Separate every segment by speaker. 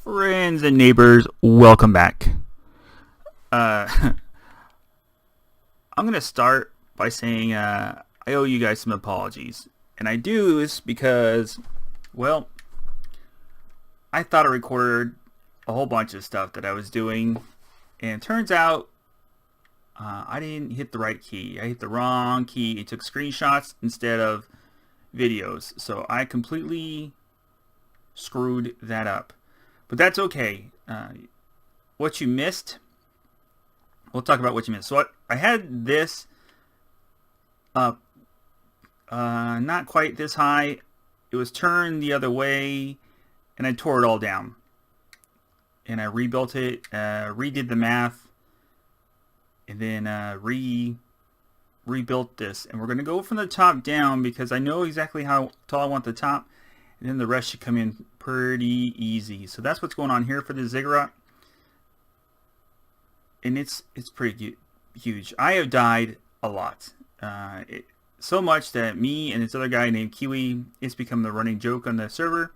Speaker 1: Friends and neighbors, welcome back. I'm going to start by saying I owe you guys some apologies. And I do this because, well, I thought I recorded a whole bunch of stuff that I was doing. And it turns out I didn't hit the right key. I hit the wrong key. It took screenshots instead of videos. So I completely screwed that up. But that's okay. What you missed, we'll talk about what you missed. So I had this up, not quite this high. It was turned the other way, and I tore it all down. And I rebuilt it, redid the math, and then rebuilt this. And we're going to go from the top down because I know exactly how tall I want the top. And then the rest should come in pretty easy. So that's what's going on here for the ziggurat. And it's pretty huge. I have died a lot. So much that me and this other guy named Kiwi, it's become the running joke on the server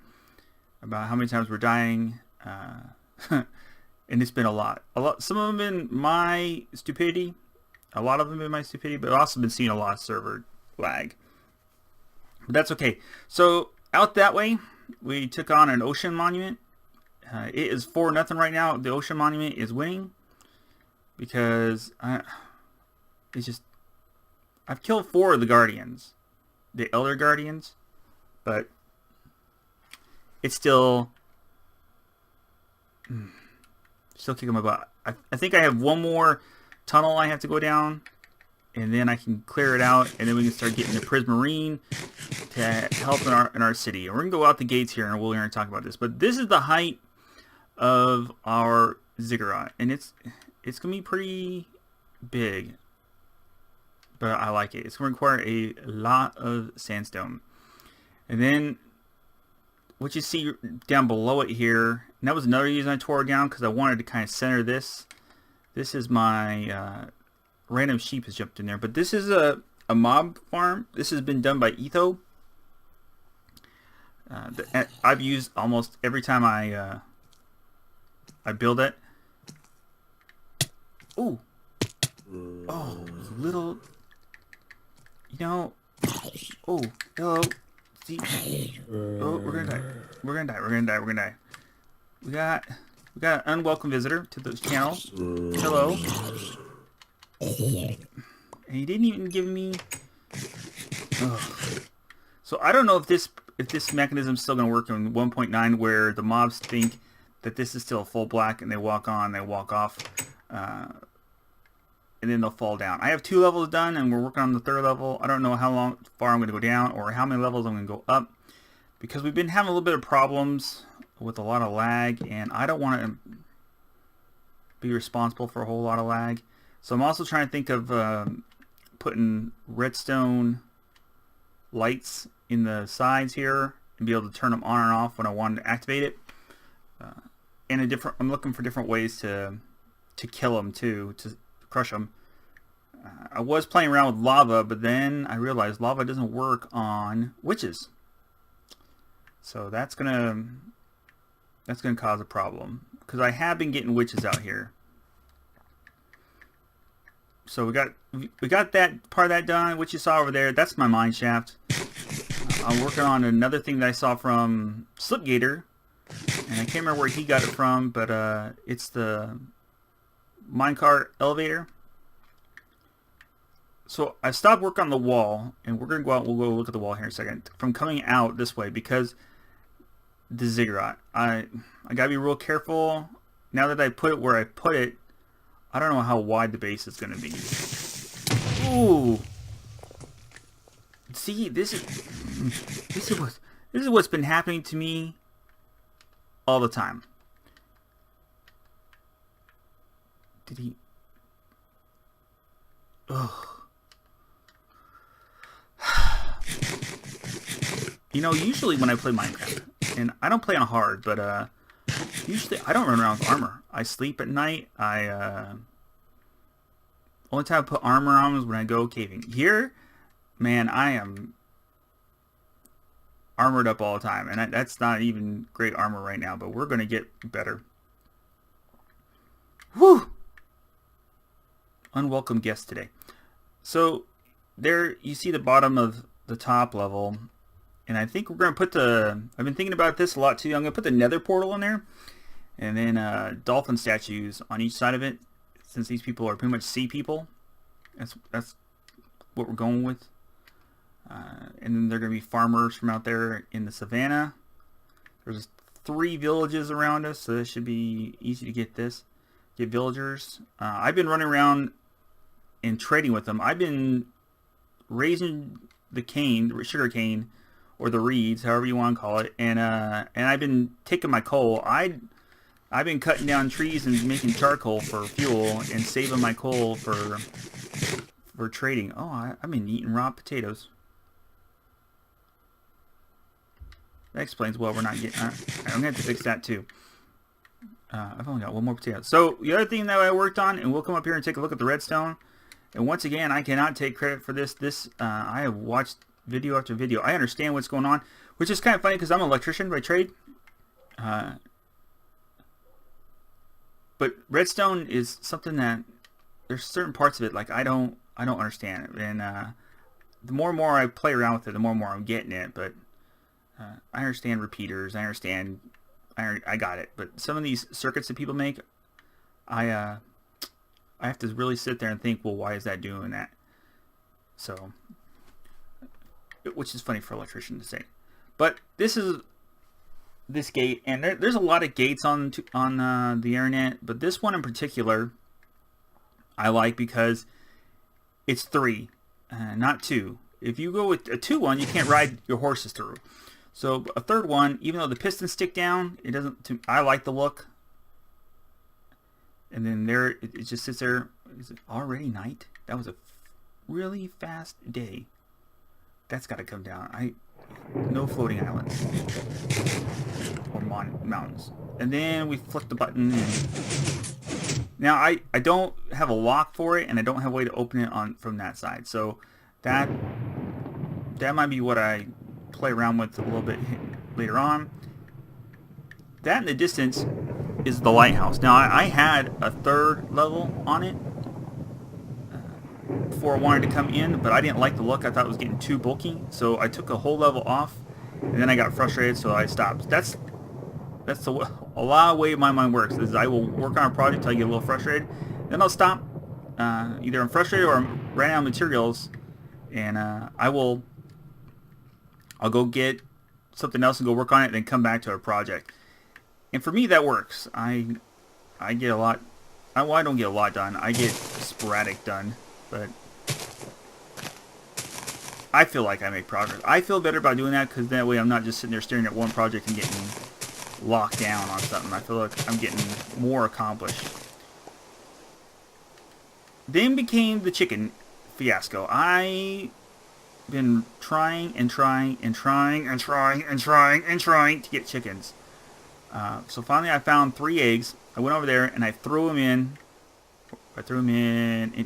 Speaker 1: about how many times we're dying. And it's been a lot. Some of them been my stupidity. A lot of them been my stupidity. But I've also been seeing a lot of server lag. But that's okay. So out that way, we took on an ocean monument. It is 4-0 right now. The ocean monument is winning because I've killed 4 of the guardians, the elder guardians, but it's still kicking my butt. I think I have one more tunnel I have to go down, and then I can clear it out, and then we can start getting the Prismarine to help in our city. And we're going to go out the gates here, and we're going to talk about this. But this is the height of our ziggurat, and it's going to be pretty big. But I like it. It's going to require a lot of sandstone. And then what you see down below it here, and that was another reason I tore it down, because I wanted to kind of center this. This is my random sheep has jumped in there, but this is a mob farm. This has been done by Etho. I've used almost every time I build it. Ooh, oh, little, you know. Oh, hello. See, oh, we're gonna die. We're gonna die. We're gonna die. We're gonna die. We got an unwelcome visitor to this channel. Hello. And he didn't even give me. Ugh. So I don't know if this mechanism is still going to work in 1.9, where the mobs think that this is still full black and they walk on, they walk off, and then they'll fall down. I have 2 levels done, and we're working on the 3rd level. I don't know how far I'm going to go down or how many levels I'm going to go up, because we've been having a little bit of problems with a lot of lag, and I don't want to be responsible for a whole lot of lag. So I'm also trying to think of putting redstone lights in the sides here and be able to turn them on and off when I want to activate it. And I'm looking for different ways to kill them too, to crush them. I was playing around with lava, but then I realized lava doesn't work on witches. So that's gonna cause a problem, because I have been getting witches out here. So we got that part of that done. What you saw over there, that's my mine shaft. I'm working on another thing that I saw from Slipgator, and I can't remember where he got it from, but it's the minecart elevator. So I stopped work on the wall, and we're gonna go out. We'll go look at the wall here in a second. From coming out this way, because the ziggurat, I gotta be real careful. Now that I put it where I put it, I don't know how wide the base is going to be. Ooh. See, this is what's been happening to me all the time. Did he? Ugh. You know, usually when I play Minecraft, and I don't play on hard, but usually I don't run around with armor. I sleep at night. Only time I put armor on is when I go caving. Here, man, armored up all the time, and that's not even great armor right now, but we're going to get better. Whew! Unwelcome guest today. So there you see the bottom of the top level, and I think we're going to put I've been thinking about this a lot too. I'm going to put the nether portal in there, and then dolphin statues on each side of it, since these people are pretty much sea people. That's what we're going with. And then they're going to be farmers from out there in the savannah. There's 3 villages around us, so this should be easy to get villagers. I've been running around and trading with them. I've been raising the sugar cane, or the reeds, however you want to call it, and I've been taking my coal. I've been cutting down trees and making charcoal for fuel, and saving my coal for trading. Oh, I've been eating raw potatoes. That explains why we're not getting... I'm going to have to fix that too. I've only got 1 more potato. So the other thing that I worked on, and we'll come up here and take a look at the redstone. And once again, I cannot take credit for this. I have watched video after video. I understand what's going on, which is kind of funny because I'm an electrician by trade. But redstone is something that there's certain parts of it like I don't understand it. And the more and more I play around with it, the more and more I'm getting it. But I understand repeaters. I understand. I got it. But some of these circuits that people make, I have to really sit there and think, well, why is that doing that? So, which is funny for an electrician to say. But this is this gate, and there's a lot of gates on the internet, but this one in particular I like because it's 3, not 2. If you go with a 2-1, you can't ride your horses through. So a 3rd one, even though the pistons stick down, it doesn't. I like the look. And then there, it just sits there. Is it already night? That was a really fast day. That's got to come down. No floating islands or mountains. And then we flip the button. And now I don't have a lock for it, and I don't have a way to open it from that side. So that might be what I play around with a little bit later on. That in the distance is the lighthouse. Now I had a 3rd level on it before I wanted to come in, but I didn't like the look. I thought it was getting too bulky, so I took a whole level off, and then I got frustrated, so I stopped. That's a lot of way my mind works. Is I will work on a project until I get a little frustrated, then I'll stop. Either I'm frustrated or I'm running out of materials, and I'll go get something else and go work on it, and then come back to a project. And for me, that works. I get a lot. Well, I don't get a lot done. I get sporadic done, but I feel like I make progress. I feel better about doing that because that way I'm not just sitting there staring at one project and getting locked down on something. I feel like I'm getting more accomplished. Then became the chicken fiasco. I been trying to get chickens. So finally I found 3 eggs. I went over there and I threw them in.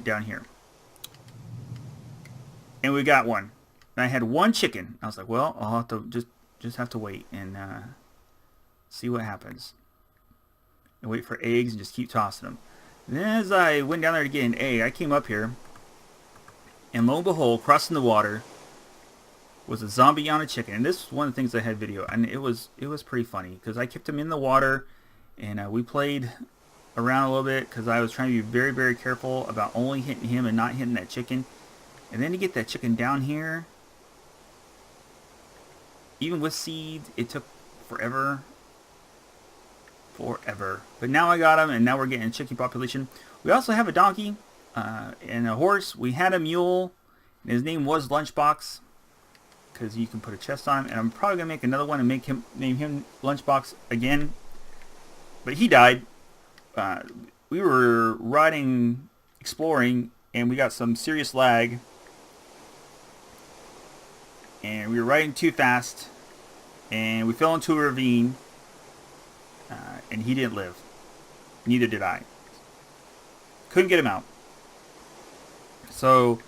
Speaker 1: Down here. And we got one. And I had 1 chicken. I was like, well, I'll have to just have to wait and see what happens. And wait for eggs and just keep tossing them. And then as I went down there to get an egg, I came up here. And lo and behold, crossing the water was a zombie on a chicken. And this was one of the things I had video, and it was pretty funny because I kept him in the water, and we played around a little bit because I was trying to be very, very careful about only hitting him and not hitting that chicken. And then to get that chicken down here, even with seeds, it took forever. But now I got him, and now we're getting a chicken population. We also have a donkey and a horse. We had a mule, and his name was Lunchbox, because you can put a chest on him, and I'm probably gonna make another one and name him Lunchbox again. But he died. We were riding, exploring, and we got some serious lag, and we were riding too fast, and we fell into a ravine, and he didn't live. Neither did I. Couldn't get him out. So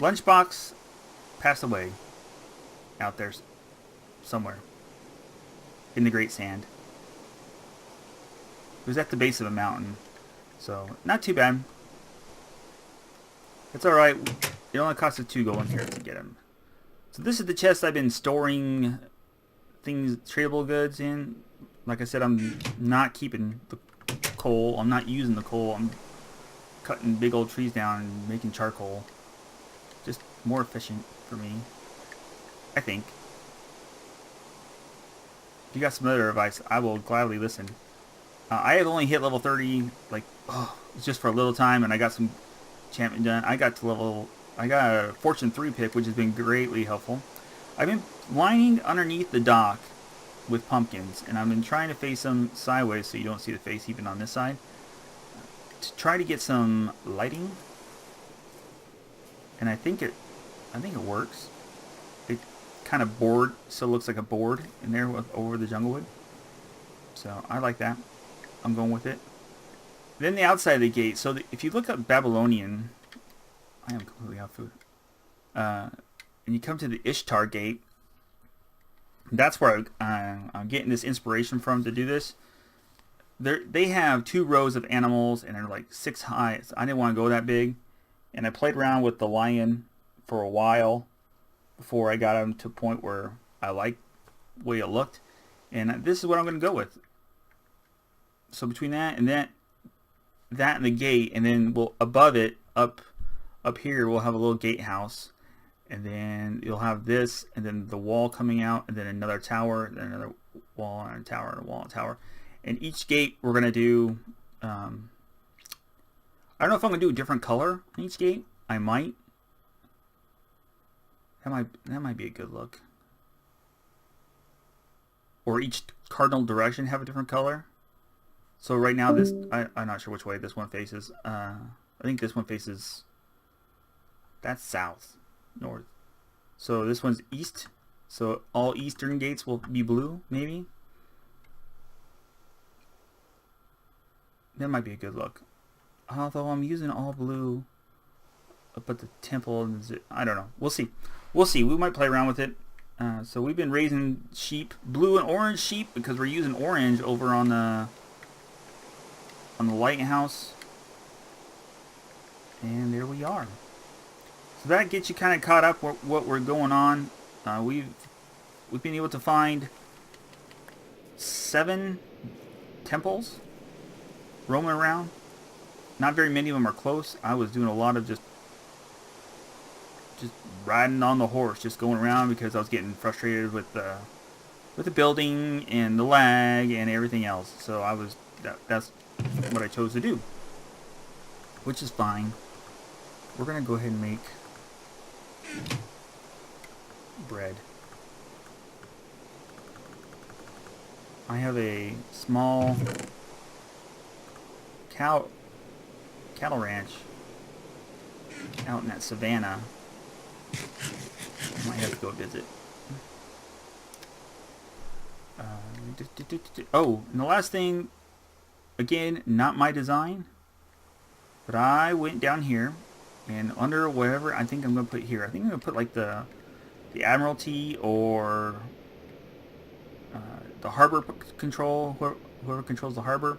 Speaker 1: Lunchbox passed away. out there somewhere in the Great Sand. It was at the base of a mountain, so not too bad. It's alright. It only cost us 2 gold here to get him. So this is the chest I've been storing things, tradable goods in. Like I said, I'm not keeping the coal. I'm not using the coal. I'm cutting big old trees down and making charcoal. Just more efficient for me, I think. If you got some other advice, I will gladly listen. I have only hit level 30, like, it's just for a little time, and I got some enchantment done. I got a Fortune 3 pick, which has been greatly helpful. I've been lining underneath the dock with pumpkins, and I've been trying to face them sideways so you don't see the face even on this side, to try to get some lighting. And I think it works. It kind of board, so it looks like a board in there over the jungle wood. So I like that. I'm going with it. Then the outside of the gate. So if you look up Babylonian, I am completely out of food. And you come to the Ishtar gate. That's where I'm getting this inspiration from to do this. They have 2 rows of animals, and they're like 6 high. So I didn't want to go that big, and I played around with the lion for a while before I got him to a point where I liked the way it looked, and this is what I'm going to go with. So between that and the gate, and then we'll above it up here we'll have a little gatehouse, and then you'll have this, and then the wall coming out, and then another tower, then another wall and a tower and a wall and a tower. And each gate we're gonna do. I don't know if I'm gonna do a different color on each gate. I might. That might be a good look. Or each cardinal direction have a different color. So right now this, I'm not sure which way this one faces. I think this one faces, that's south, north. So this one's east. So all eastern gates will be blue, maybe. That might be a good look. Although I'm using all blue, but the temple, I don't know. We'll see. We'll see. We might play around with it. So we've been raising sheep, blue and orange sheep, because we're using orange over on the lighthouse. And there we are. So that gets you kind of caught up with what we're going on. We've been able to find 7 temples roaming around. Not very many of them are close. I was doing a lot of just riding on the horse, just going around, because I was getting frustrated with the building and the lag and everything else. So that's what I chose to do, which is fine. We're gonna go ahead and make bread. I have a small cattle ranch out in that savannah. I might have to go visit. Oh, and the last thing, again, not my design, but I went down here, and under whatever I think I'm going to put here, I think I'm going to put like the Admiralty or the harbor control, whoever controls the harbor.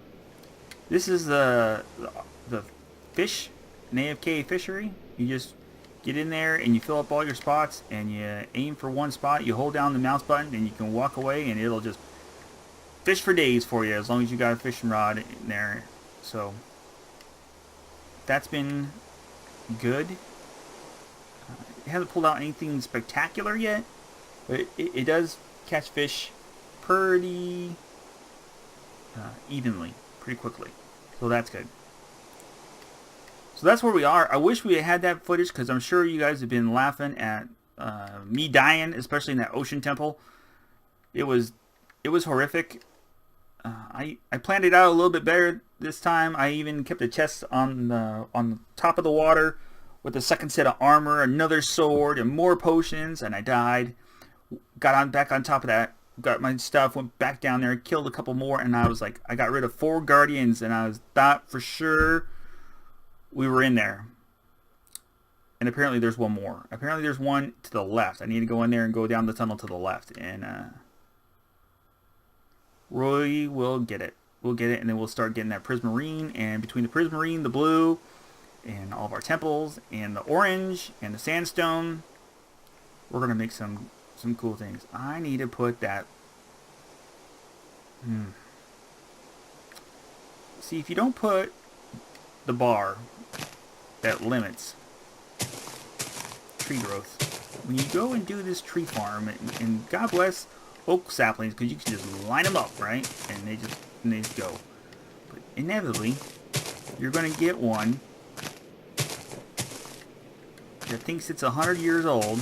Speaker 1: This is the fish, an AFK fishery. You just get in there and you fill up all your spots, and you aim for one spot, you hold down the mouse button, and you can walk away, and it'll just fish for days for you, as long as you got a fishing rod in there. So that's been good. It hasn't pulled out anything spectacular yet, but it does catch fish pretty evenly, pretty quickly. So that's good. So that's where we are. I wish we had that footage, because I'm sure you guys have been laughing at me dying, especially in that ocean temple. It was horrific. I planned it out a little bit better this time. I even kept a chest on the top of the water with a second set of armor, another sword, and more potions, and I died. Got back on top of that, got my stuff, went back down there, killed a couple more, and I was like, I got rid of 4 guardians, and I thought for sure we were in there. And apparently there's one more. Apparently there's one to the left. I need to go in there and go down the tunnel to the left. And we will get it. We'll get it, and then we'll start getting that prismarine. And between the prismarine, the blue, and all of our temples, and the orange, and the sandstone, we're going to make some cool things. I need to put that... See, if you don't put the bar that limits tree growth, when you go and do this tree farm, and God bless oak saplings, because you can just line them up, right? And they just go. But inevitably, you're going to get one that thinks it's 100 years old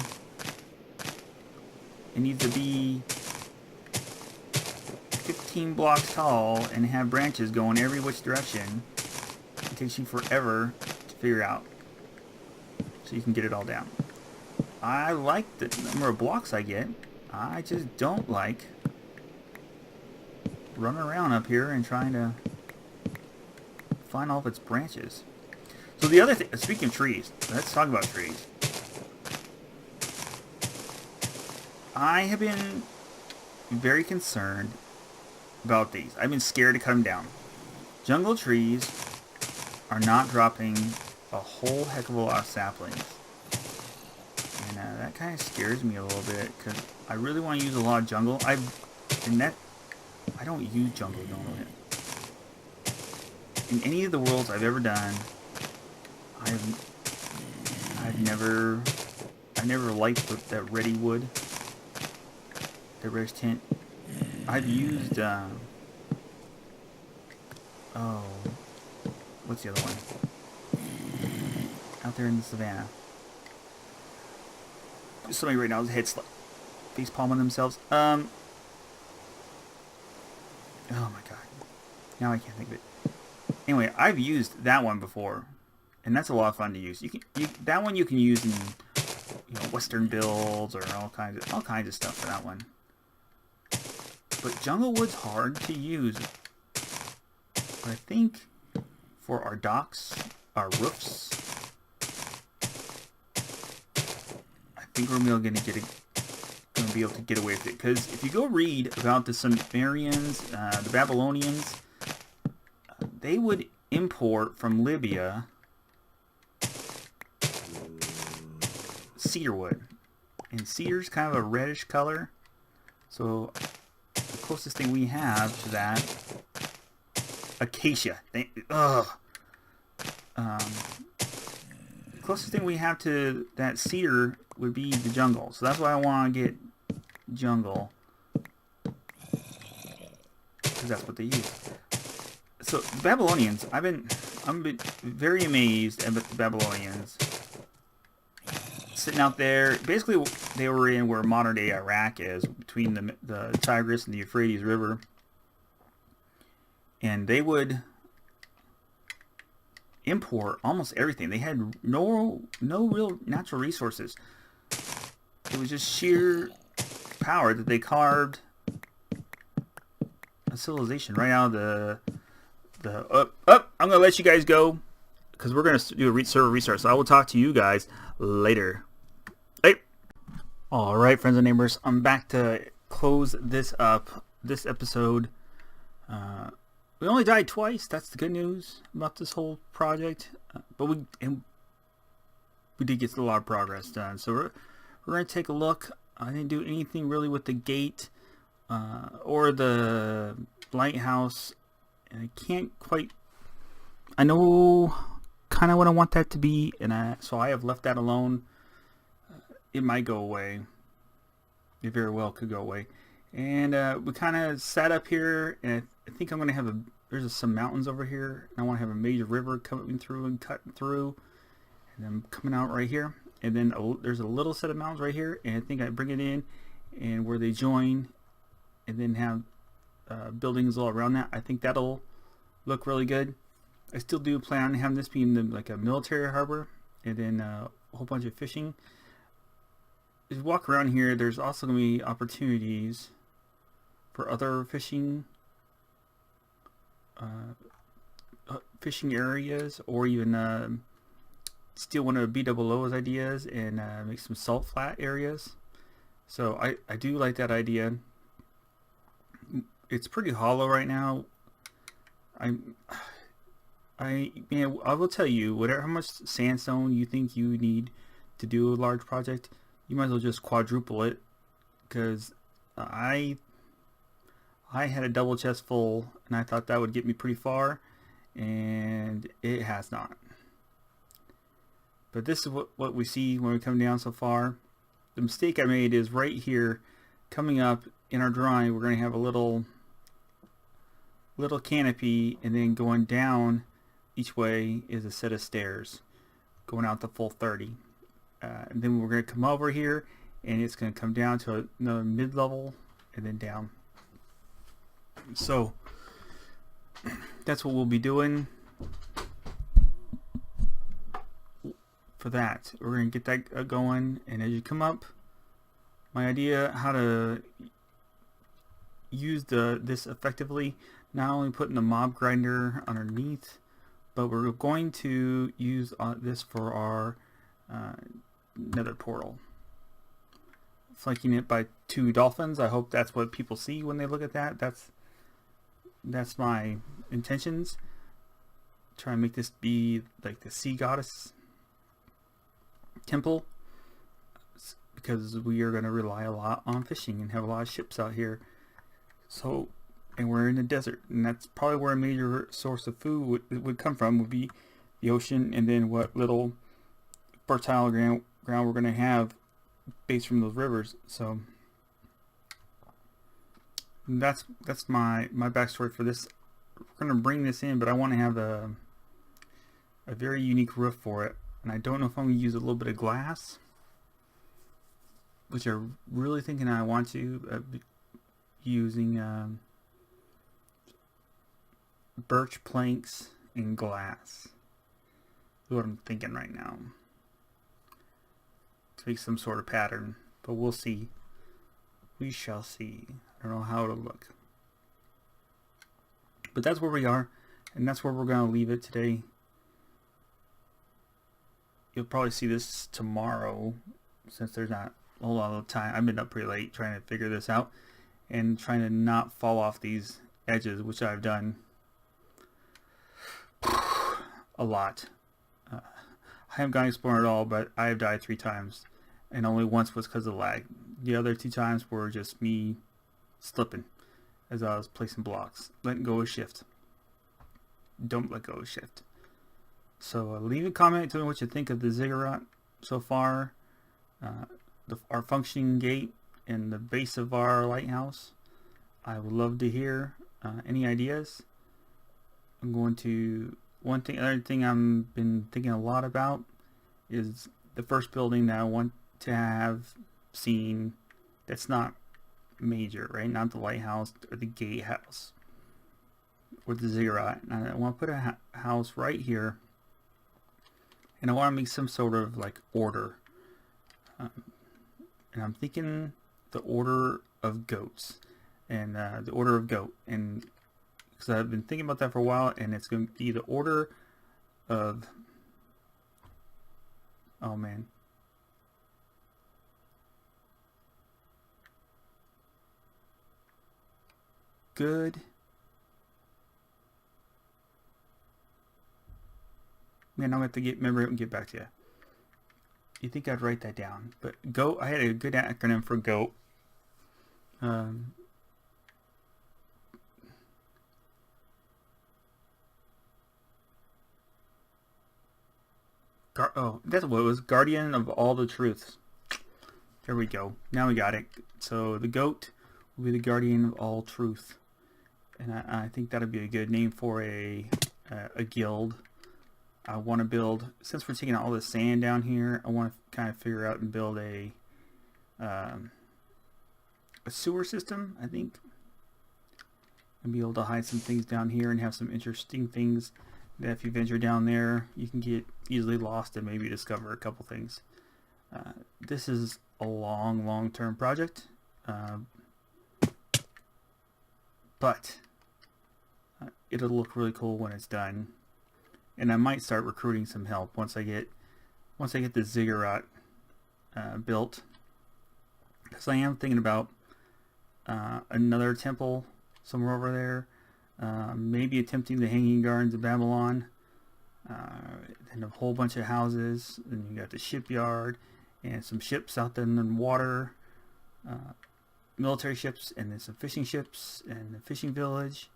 Speaker 1: and needs to be 15 blocks tall and have branches going every which direction. It takes you forever to figure out, so you can get it all down. I like the number of blocks I get. I just don't like running around up here and trying to find all of its branches. So the other thing, speaking of trees, let's talk about trees. I have been very concerned about these. I've been scared to cut them down. Jungle trees are not dropping a whole heck of a lot of saplings. And that kind of scares me a little bit, because I really want to use a lot of jungle. I don't use jungle normally. In any of the worlds I've ever done, I've never liked that ready wood, the reddish tint. I've used what's the other one? Out there in the savannah. Somebody right now is head face palming themselves. Oh my god. Now I can't think of it. Anyway, I've used that one before, and that's a lot of fun to use. That one you can use in Western builds, or all kinds of stuff for that one. But jungle wood's hard to use. But I think for our docks, our roofs, I think we're going to be able to get away with it. Because if you go read about the Sumerians, the Babylonians, they would import from Libya cedar wood. And cedar's kind of a reddish color. So the closest thing we have to that, acacia. The closest thing we have to that cedar would be the jungle. So that's why I want to get jungle, because that's what they use. So the Babylonians, I'm very amazed at the Babylonians sitting out there. Basically, they were in where modern day Iraq is, between the Tigris and the Euphrates River, and they would import almost everything. They had no real natural resources. It was just sheer power that they carved a civilization right out of the I'm gonna let you guys go, because we're gonna do a server restart. So I will talk to you guys later. Hey. All right, friends and neighbors, I'm back to close this up. This episode, we only died twice. That's the good news about this whole project. But we did get a lot of progress done. So we're gonna take a look. I didn't do anything really with the gate or the lighthouse. And I can't quite... I know kind of what I want that to be, and so I have left that alone. It might go away. It very well could go away. And we kind of sat up here, and I think I'm going to have there's some mountains over here, and I want to have a major river coming through and cutting through, and then coming out right here. And then there's a little set of mountains right here, and I think I bring it in, and where they join, and then have buildings all around that. I think that'll look really good. I still do plan on having this being like a military harbor, and then a whole bunch of fishing. As you walk around here, there's also going to be opportunities for other fishing areas, or even steal one of BOO's ideas and make some salt flat areas. So I do like that idea. It's pretty hollow right now. I will tell you, whatever how much sandstone you think you need to do a large project, you might as well just quadruple it, because I had a double chest full and I thought that would get me pretty far, and it has not. But this is what we see when we come down so far. The mistake I made is right here, coming up in our drawing, we're going to have a little canopy, and then going down each way is a set of stairs going out the full 30. And then we're going to come over here and it's going to come down to another mid-level and then down. So that's what we'll be doing for that. We're going to get that going, and as you come up, my idea how to use this effectively, not only putting the mob grinder underneath, but we're going to use this for our nether portal, flanking it by 2 dolphins. I hope that's what people see when they look at that. That's my intentions. Try and make this be like the sea goddess temple, because we are going to rely a lot on fishing and have a lot of ships out here. So, and we're in the desert, and that's probably where a major source of food would come from, would be the ocean, and then what little fertile ground we're going to have based from those rivers. So that's my backstory for this. We're going to bring this in, but I want to have a very unique roof for it, and I don't know if I'm going to use a little bit of glass, which I'm really thinking I want to using birch planks and glass. That's what I'm thinking right now, to make some sort of pattern, but we'll see. We shall see. I don't know how it'll look, but that's where we are, and that's where we're going to leave it today. You'll probably see this tomorrow, since there's not a whole lot of time. I've been up pretty late trying to figure this out and trying to not fall off these edges, which I've done a lot. I haven't gone exploring at all, but I have died 3 times, and only once was because of lag. The other 2 times were just me slipping as I was placing blocks, letting go of shift. Don't let go of shift. So leave a comment, tell me what you think of the ziggurat so far, our functioning gate, and the base of our lighthouse. I would love to hear any ideas. I'm going to other thing I've been thinking a lot about is the first building that I want to have seen that's not major, right? Not the lighthouse or the gatehouse or the ziggurat. And I want to put a house right here, and I want to make some sort of like order. And I'm thinking the order of goats, and the order of goat, and because I've been thinking about that for a while, and it's going to be the order of, oh man, good, man, I'm going to have to remember it and get back to you. You think I'd write that down, but GOAT, I had a good acronym for GOAT. That's what it was. Guardian of all the truths. There we go. Now we got it. So the GOAT will be the guardian of all truth, and I think that'd be a good name for a guild. I want to build, since we're taking all the sand down here, I want to kind of figure out and build a sewer system, I think, and be able to hide some things down here and have some interesting things that if you venture down there, you can get easily lost and maybe discover a couple things. This is a long-term project, but it'll look really cool when it's done. And I might start recruiting some help once I get once I get the ziggurat built, because I am thinking about another temple somewhere over there, maybe attempting the Hanging Gardens of Babylon, and a whole bunch of houses, and you got the shipyard and some ships out there in the water, military ships, and then some fishing ships and a fishing village.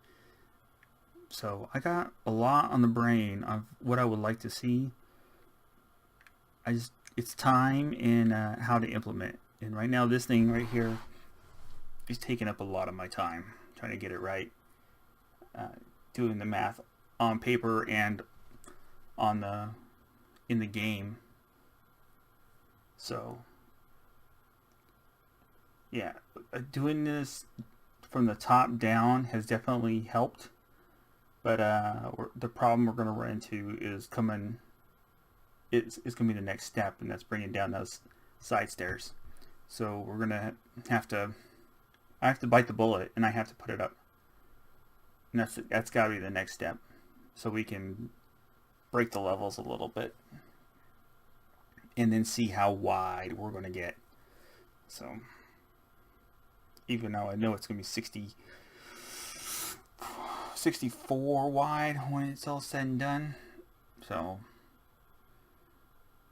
Speaker 1: So I got a lot on the brain of what I would like to see. It's time and how to implement. And right now this thing right here is taking up a lot of my time trying to get it right, doing the math on paper and in the game. So yeah, doing this from the top down has definitely helped, but the problem we're going to run into is it's going to be the next step, and that's bringing down those side stairs. So we're going to I have to bite the bullet, and I have to put it up, and that's got to be the next step, so we can break the levels a little bit and then see how wide we're going to get. So even though I know it's going to be 64 wide when it's all said and done, so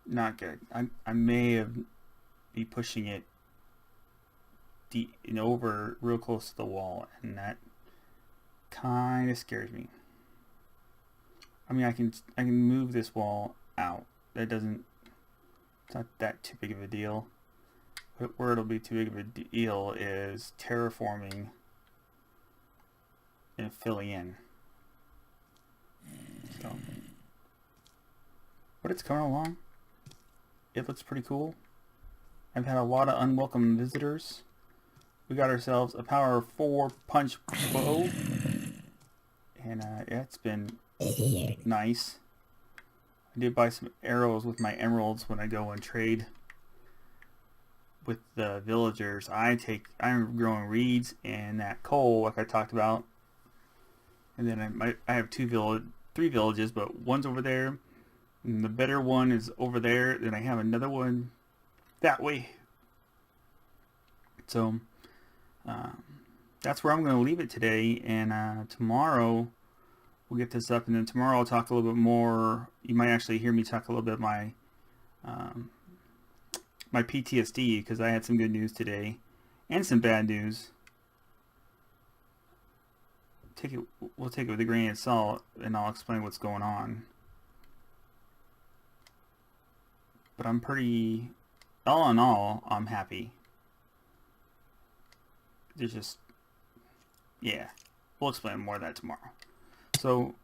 Speaker 1: not good. I may be pushing it deep and over real close to the wall, and that kind of scares me. I mean, I can move this wall out. It's not that too big of a deal. But where it'll be too big of a deal is terraforming and filling in. So, but it's coming along. It looks pretty cool. I've had a lot of unwelcome visitors. We got ourselves a power 4 punch bow, and yeah, it's been nice. I did buy some arrows with my emeralds when I go and trade with the villagers. I'm growing reeds and that coal, like I talked about, and then I have three villages, but one's over there, and the better one is over there. Then I have another one that way. So that's where I'm going to leave it today, and tomorrow we'll get this up, and then tomorrow I'll talk a little bit more. You might actually hear me talk a little bit my PTSD, because I had some good news today and some bad news. We'll take it with a grain of salt, and I'll explain what's going on. But I'm pretty, all in all, I'm happy. There's just, yeah, we'll explain more of that tomorrow. So,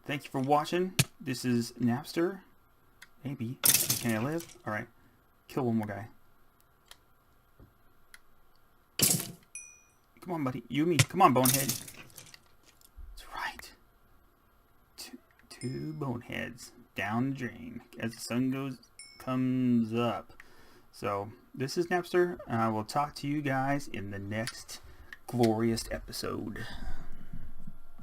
Speaker 1: thank you for watching. This is Napster. Maybe. Can I live? Alright. Kill one more guy. Come on, buddy. You and me. Come on, bonehead. That's right. Two boneheads down the drain as the sun comes up. So, this is Napster. I will talk to you guys in the next glorious episode.